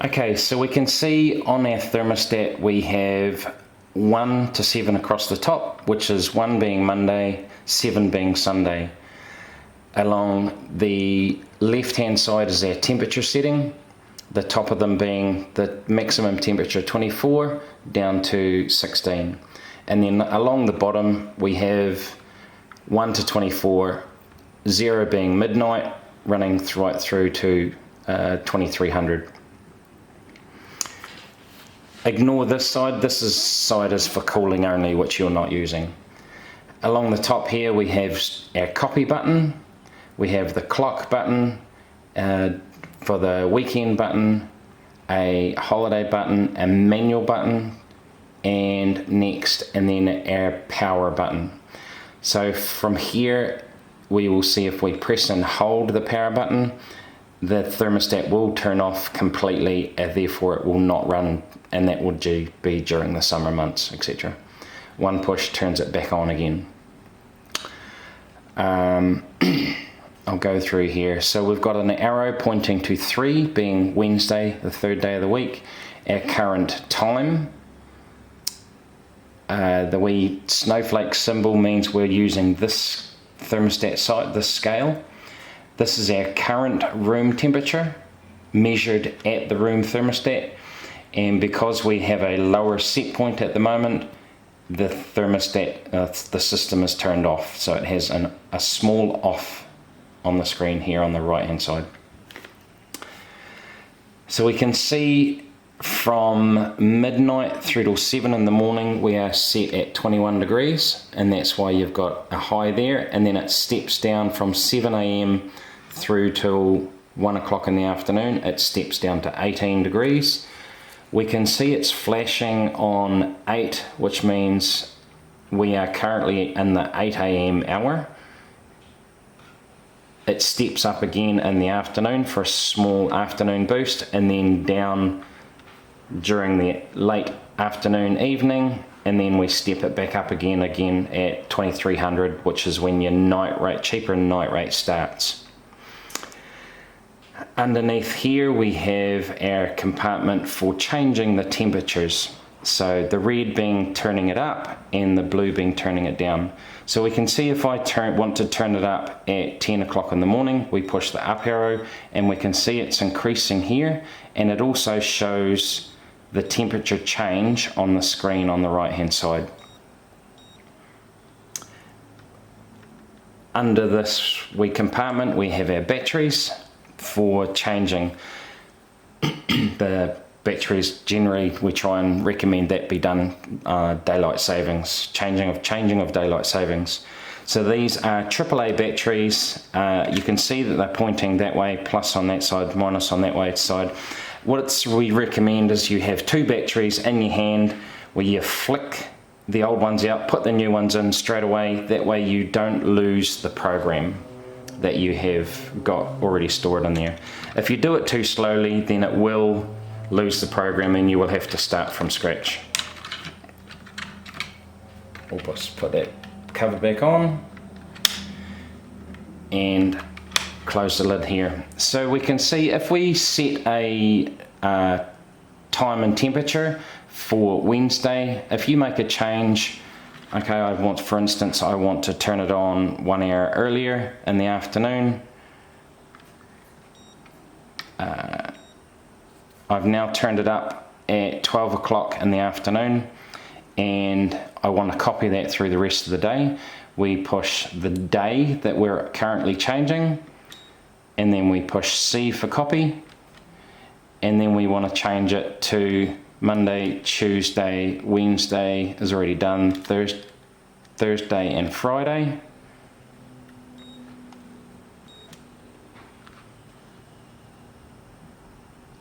Okay, so we can see on our thermostat we have 1 to 7 across the top, which is 1 being Monday, 7 being Sunday. Along the left hand side is our temperature setting, the top of them being the maximum temperature 24 down to 16. And then along the bottom we have 1 to 24, 0 being midnight, running right through to 2300. Ignore this side. This side is for cooling only, which you're not using. Along the top here we have our copy button, we have the clock button, for the weekend button, a holiday button, a manual button, and next, and then our power button. So from here we will see if we press and hold the power button, the thermostat will turn off completely, and therefore it will not run, and that would be during the summer months, etc. One push turns it back on again. I'll go through here. So we've got an arrow pointing to 3, being Wednesday, the 3rd day of the week. Our current time. The wee snowflake symbol means we're using this thermostat site, this scale. This is our current room temperature measured at the room thermostat, and because we have a lower set point at the moment, the thermostat, the system is turned off, so it has a small off on the screen here on the right hand side. So we can see from midnight through till 7 in the morning we are set at 21 degrees, and that's why you've got a high there, and then it steps down from 7 AM through till 1 o'clock in the afternoon. It steps down to 18 degrees. We can see it's flashing on 8, which means we are currently in the 8 AM hour. It steps up again in the afternoon for a small afternoon boost, and then down during the late afternoon, evening, and then we step it back up again at 2300, which is when your night rate, cheaper night rate starts. Underneath here we have our compartment for changing the temperatures. So the red being turning it up and the blue being turning it down. So we can see if I want to turn it up at 10 o'clock in the morning, we push the up arrow and we can see it's increasing here, and it also shows the temperature change on the screen on the right hand side. Under this wee compartment we have our batteries for changing. The batteries, generally we try and recommend that be done daylight savings, changing of daylight savings. So these are AAA batteries. You can see that they're pointing that way, plus on that side, minus on that way side. What we recommend is you have 2 batteries in your hand where you flick the old ones out, put the new ones in straight away. That way you don't lose the program that you have got already stored in there. If you do it too slowly, then it will lose the program and you will have to start from scratch. We'll just put that cover back on and close the lid here. So we can see if we set a time and temperature for Wednesday, if you make a change, okay, for instance, I want to turn it on 1 hour earlier in the afternoon. I've now turned it up at 12 o'clock in the afternoon, and I want to copy that through the rest of the day. We push the day that we're currently changing, and then we push C for copy, and then we want to change it to Monday, Tuesday, Wednesday is already done, Thursday and Friday.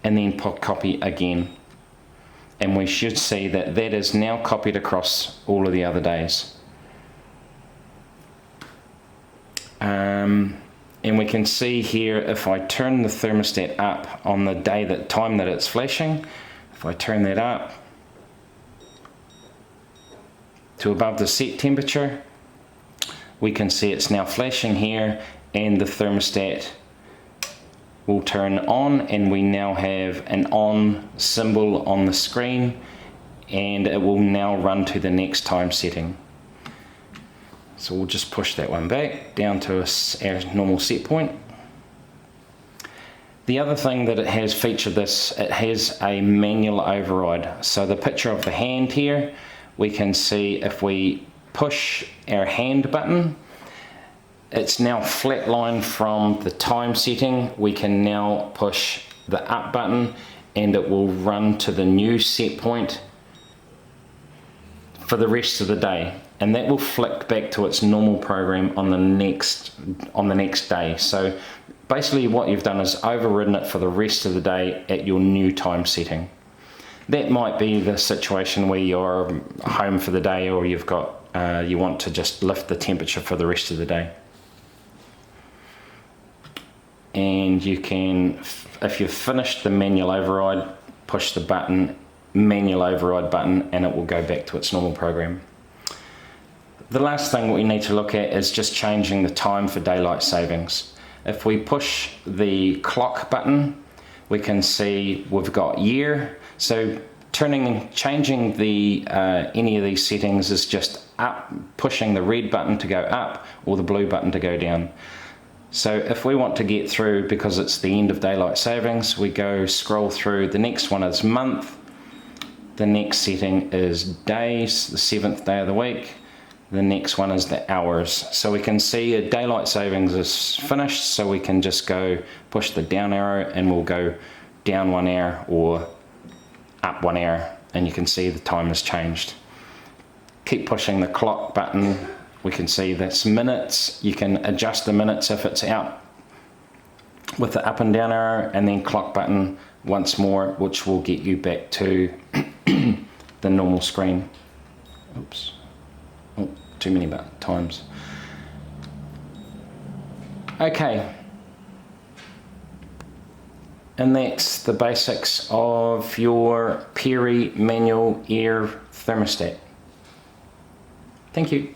And then put copy again. And we should see that that is now copied across all of the other days. And we can see here, if I turn the thermostat up on the time that it's flashing, if I turn that up to above the set temperature, we can see it's now flashing here, and the thermostat will turn on, and we now have an on symbol on the screen, and it will now run to the next time setting. So we'll just push that one back down to our normal set point. The other thing that it has featured this, it has a manual override. So the picture of the hand here, we can see if we push our hand button, it's now flatlined from the time setting. We can now push the up button and it will run to the new set point for the rest of the day, and that will flick back to its normal program on the next day. So basically what you've done is overridden it for the rest of the day at your new time setting. That might be the situation where you're home for the day, or you've got you want to just lift the temperature for the rest of the day. And you can, if you've finished the manual override, push the button, manual override button, and it will go back to its normal program. The last thing we need to look at is just changing the time for daylight savings. If we push the clock button, we can see we've got year. So changing the any of these settings is just up, pushing the red button to go up or the blue button to go down. So if we want to get through, because it's the end of daylight savings, we go scroll through. The next one is month. The next setting is days, the 7th day of the week. The next one is the hours. So we can see a daylight savings is finished, so we can just go push the down arrow and we'll go down 1 hour or up 1 hour, and you can see the time has changed. Keep pushing the clock button. We can see that's minutes. You can adjust the minutes if it's out with the up and down arrow, and then clock button once more, which will get you back to the normal screen. Oops. Oh, too many times. Okay. And that's the basics of your Perry manual air thermostat. Thank you.